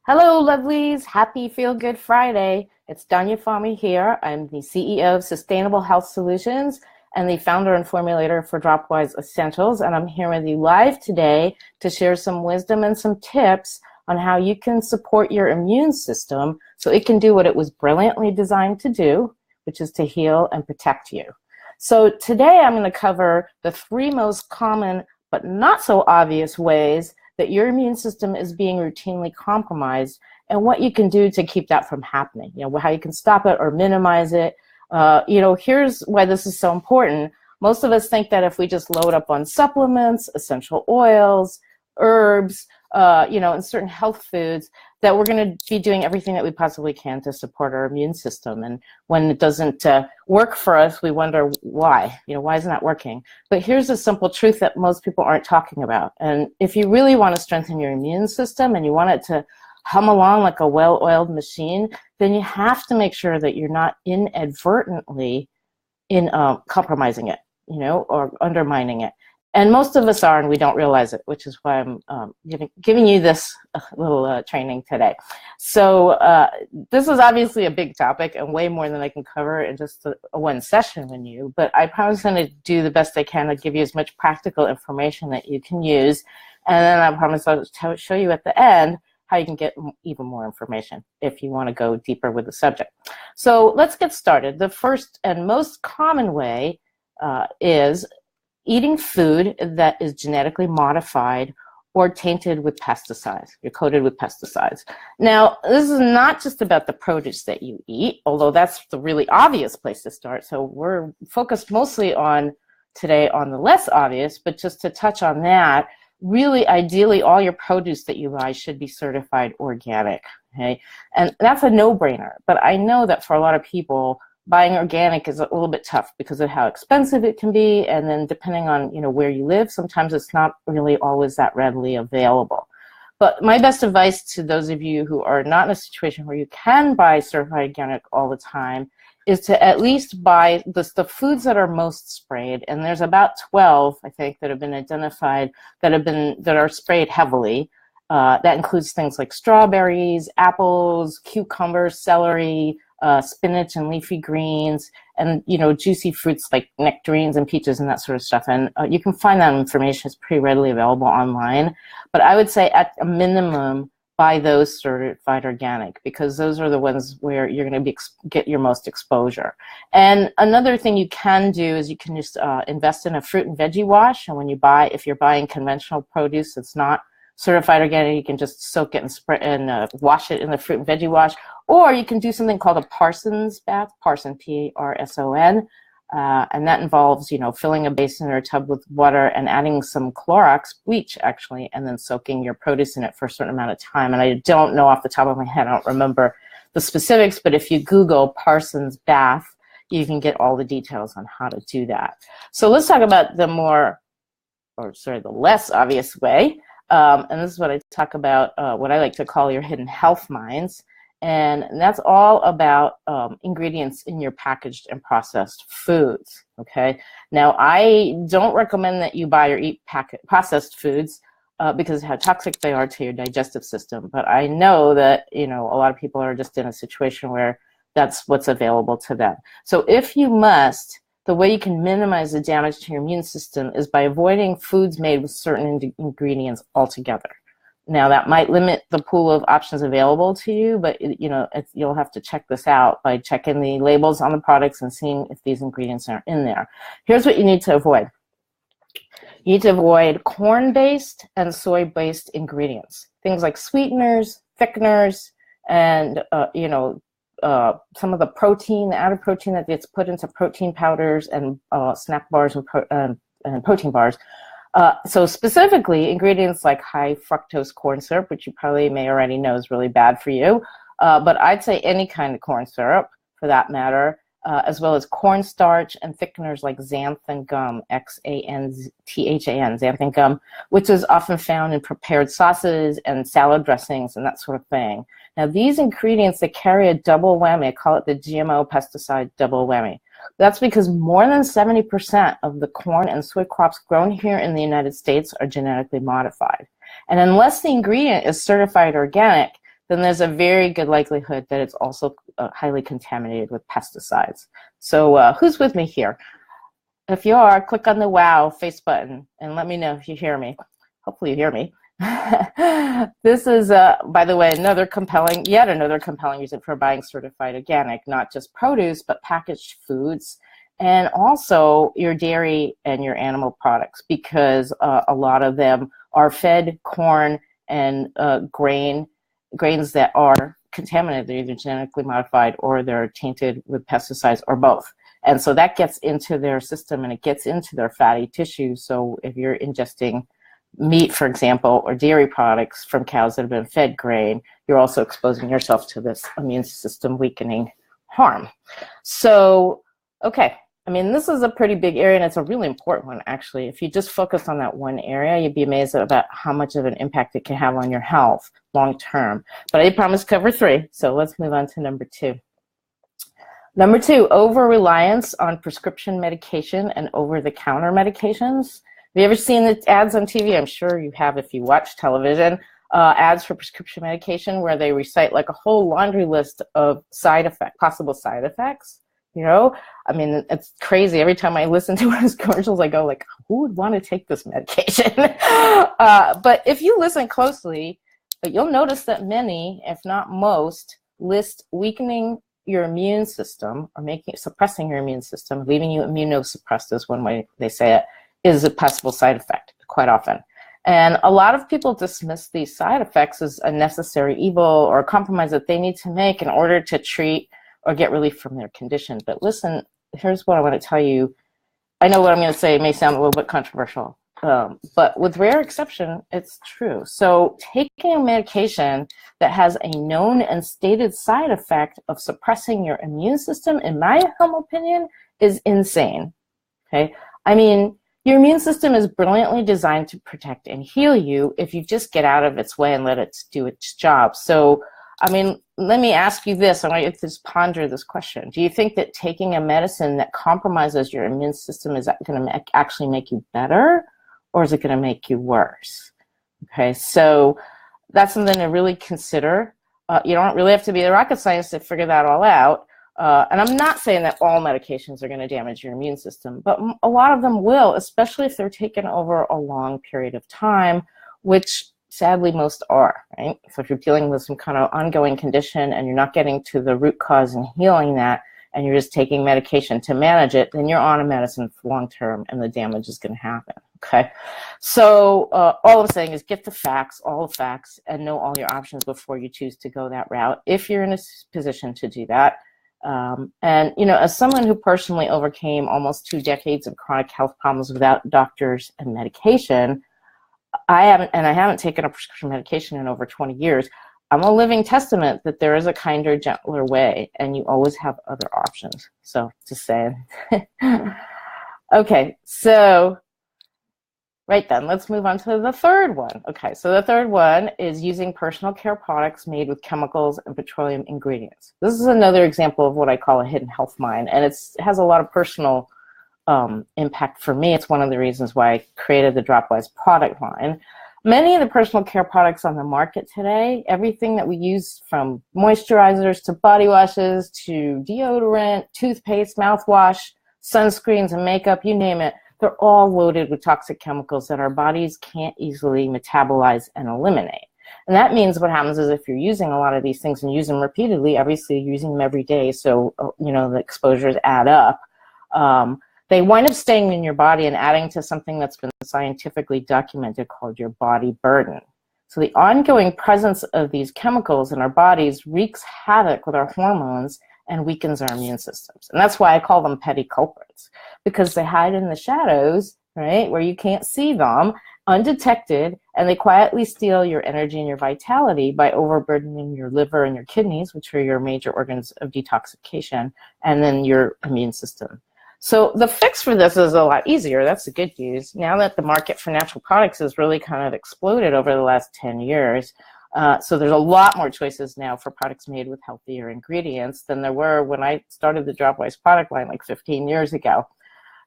Hello, lovelies. Happy Feel Good Friday. It's Donya Fahmy here. I'm the CEO of Sustainable Health Solutions and the founder and formulator for Dropwise Essentials. And I'm here with you live today to share some wisdom and some tips on how you can support your immune system so it can do what it was brilliantly designed to do, which is to heal and protect you. So today I'm going to cover the three most common but not so obvious ways that your immune system is being routinely compromised and what you can do to keep that from happening. How you can stop it or minimize it. Here's why this is so important. Most of us think that if we just load up on supplements, essential oils, herbs, and certain health foods, that we're going to be doing everything that we possibly can to support our immune system. And when it doesn't work for us, we wonder why. Why isn't that working? But here's a simple truth that most people aren't talking about. And if you really want to strengthen your immune system and you want it to hum along like a well-oiled machine, then you have to make sure that you're not inadvertently compromising it, or undermining it. And most of us are, and we don't realize it, which is why I'm giving you this little training today. So this is obviously a big topic and way more than I can cover in just a one session with you, but I promise I'm going to do the best I can to give you as much practical information that you can use. And then I promise I'll show you at the end how you can get even more information if you want to go deeper with the subject. So let's get started. The first and most common way is eating food that is genetically modified or tainted with pesticides. You're coated with pesticides. Now, this is not just about the produce that you eat, although that's the really obvious place to start. So we're focused mostly today on the less obvious, but just to touch on that, really ideally all your produce that you buy should be certified organic, okay? And that's a no-brainer, but I know that for a lot of people, buying organic is a little bit tough because of how expensive it can be, and then depending on where you live, sometimes it's not really always that readily available. But my best advice to those of you who are not in a situation where you can buy certified organic all the time is to at least buy the foods that are most sprayed, and there's about 12, I think, that have been identified that are sprayed heavily. That includes things like strawberries, apples, cucumbers, celery, spinach and leafy greens, and juicy fruits like nectarines and peaches and that sort of stuff. And you can find that information. It's pretty readily available online. But I would say at a minimum, buy those certified organic, because those are the ones where you're going to get your most exposure. And another thing you can do is you can just invest in a fruit and veggie wash. And if you're buying conventional produce that's not certified organic, you can just soak it and spray and wash it in the fruit and veggie wash. Or you can do something called a Parsons bath, Parson, P-A-R-S-O-N, and that involves, filling a basin or a tub with water and adding some Clorox bleach, actually, and then soaking your produce in it for a certain amount of time. And I don't know off the top of my head, I don't remember the specifics, but if you Google Parsons bath, you can get all the details on how to do that. So let's talk about the less obvious way. And this is what I talk about, what I like to call your hidden health mines. And that's all about ingredients in your packaged and processed foods, okay? Now, I don't recommend that you buy or eat processed foods because of how toxic they are to your digestive system. But I know that, a lot of people are just in a situation where that's what's available to them. So if you must, the way you can minimize the damage to your immune system is by avoiding foods made with certain ingredients altogether. Now, that might limit the pool of options available to you, but you'll have to check this out by checking the labels on the products and seeing if these ingredients are in there. Here's what you need to avoid. You need to avoid corn-based and soy-based ingredients. Things like sweeteners, thickeners, and some of the protein, the added protein that gets put into protein powders and snack bars and protein bars. So specifically, ingredients like high fructose corn syrup, which you probably may already know is really bad for you, but I'd say any kind of corn syrup, for that matter, as well as cornstarch and thickeners like xanthan gum, X-A-N-T-H-A-N, xanthan gum, which is often found in prepared sauces and salad dressings and that sort of thing. Now, these ingredients, they carry a double whammy. I call it the GMO pesticide double whammy. That's because more than 70% of the corn and soy crops grown here in the United States are genetically modified. And unless the ingredient is certified organic, then there's a very good likelihood that it's also highly contaminated with pesticides. So who's with me here? If you are, click on the wow face button and let me know if you hear me. Hopefully you hear me. This is, by the way, yet another compelling reason for buying certified organic, not just produce, but packaged foods, and also your dairy and your animal products, because a lot of them are fed corn and grains that are contaminated. They're either genetically modified or they're tainted with pesticides or both. And so that gets into their system and it gets into their fatty tissue. So if you're ingesting meat, for example, or dairy products from cows that have been fed grain, you're also exposing yourself to this immune system weakening harm. So, okay, I mean, this is a pretty big area, and it's a really important one, actually. If you just focus on that one area, you'd be amazed about how much of an impact it can have on your health long term. But I promised cover 3, so let's move on to number 2. Number 2, over-reliance on prescription medication and over-the-counter medications. Have you ever seen the ads on TV? I'm sure you have if you watch television. Ads for prescription medication where they recite like a whole laundry list of possible side effects. You know, I mean, it's crazy. Every time I listen to one of those commercials, I go like, who would want to take this medication? But if you listen closely, you'll notice that many, if not most, list weakening your immune system or suppressing your immune system, leaving you immunosuppressed is one way they say it, is a possible side effect quite often. And a lot of people dismiss these side effects as a necessary evil or a compromise that they need to make in order to treat or get relief from their condition. But listen, here's what I want to tell you. I know what I'm going to say may sound a little bit controversial, but with rare exception, it's true. So taking a medication that has a known and stated side effect of suppressing your immune system, in my humble opinion, is insane. Okay? I mean, your immune system is brilliantly designed to protect and heal you if you just get out of its way and let it do its job. So, I mean, let me ask you this. I want you to just ponder this question. Do you think that taking a medicine that compromises your immune system is going to actually make you better, or is it going to make you worse? Okay, so that's something to really consider. You don't really have to be a rocket scientist to figure that all out. And I'm not saying that all medications are going to damage your immune system, but a lot of them will, especially if they're taken over a long period of time, which sadly most are, right? So if you're dealing with some kind of ongoing condition and you're not getting to the root cause and healing that, and you're just taking medication to manage it, then you're on a medicine for long term and the damage is going to happen, okay? So all I'm saying is get the facts, all the facts, and know all your options before you choose to go that route, if you're in a position to do that. And, you know, as someone who personally overcame almost 2 decades of chronic health problems without doctors and medication, I haven't taken a prescription medication in over 20 years. I'm a living testament that there is a kinder, gentler way, and you always have other options. So, just saying. Okay, so, right then, let's move on to the third one. Okay, so the third one is using personal care products made with chemicals and petroleum ingredients. This is another example of what I call a hidden health mine, and it has a lot of personal impact for me. It's one of the reasons why I created the Dropwise product line. Many of the personal care products on the market today, everything that we use from moisturizers to body washes to deodorant, toothpaste, mouthwash, sunscreens, and makeup, you name it, they're all loaded with toxic chemicals that our bodies can't easily metabolize and eliminate. And that means what happens is if you're using a lot of these things and use them repeatedly, obviously you're using them every day, so you know the exposures add up. They wind up staying in your body and adding to something that's been scientifically documented called your body burden. So the ongoing presence of these chemicals in our bodies wreaks havoc with our hormones and weakens our immune systems. And that's why I call them petty culprits, because they hide in the shadows, right, where you can't see them, undetected, and they quietly steal your energy and your vitality by overburdening your liver and your kidneys, which are your major organs of detoxification, and then your immune system. So the fix for this is a lot easier. That's the good news. Now that the market for natural products has really kind of exploded over the last 10 years, so there's a lot more choices now for products made with healthier ingredients than there were when I started the Dropwise product line like 15 years ago.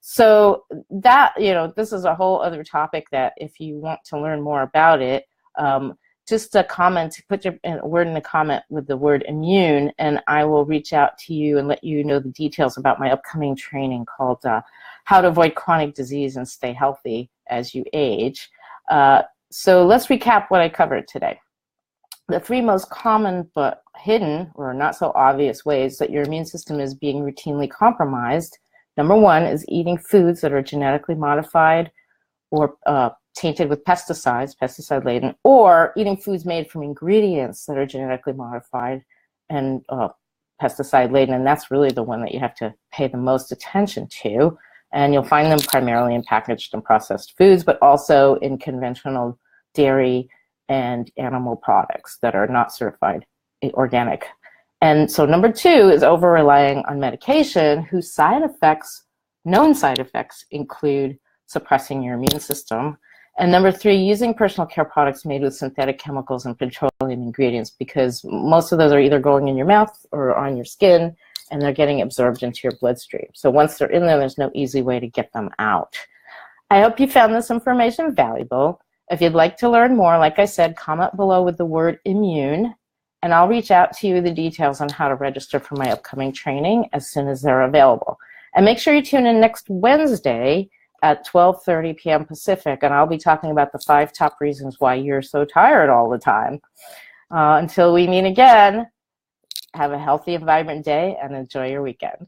So that, you know, this is a whole other topic that if you want to learn more about it, just a comment, put your word in the comment with the word immune, and I will reach out to you and let you know the details about my upcoming training called How to Avoid Chronic Disease and Stay Healthy as You Age. So let's recap what I covered today. The 3 most common but hidden or not so obvious ways that your immune system is being routinely compromised. Number 1 is eating foods that are genetically modified or tainted with pesticides, pesticide-laden, or eating foods made from ingredients that are genetically modified and pesticide-laden, and that's really the one that you have to pay the most attention to. And you'll find them primarily in packaged and processed foods, but also in conventional dairy and animal products that are not certified organic. And so number 2 is over-relying on medication whose side effects, known side effects, include suppressing your immune system. And number 3, using personal care products made with synthetic chemicals and petroleum ingredients, because most of those are either going in your mouth or on your skin, and they're getting absorbed into your bloodstream. So once they're in there, there's no easy way to get them out. I hope you found this information valuable. If you'd like to learn more, like I said, comment below with the word immune, and I'll reach out to you with the details on how to register for my upcoming training as soon as they're available. And make sure you tune in next Wednesday at 12:30 p.m. Pacific, and I'll be talking about the 5 top reasons why you're so tired all the time. Until we meet again, have a healthy and vibrant day and enjoy your weekend.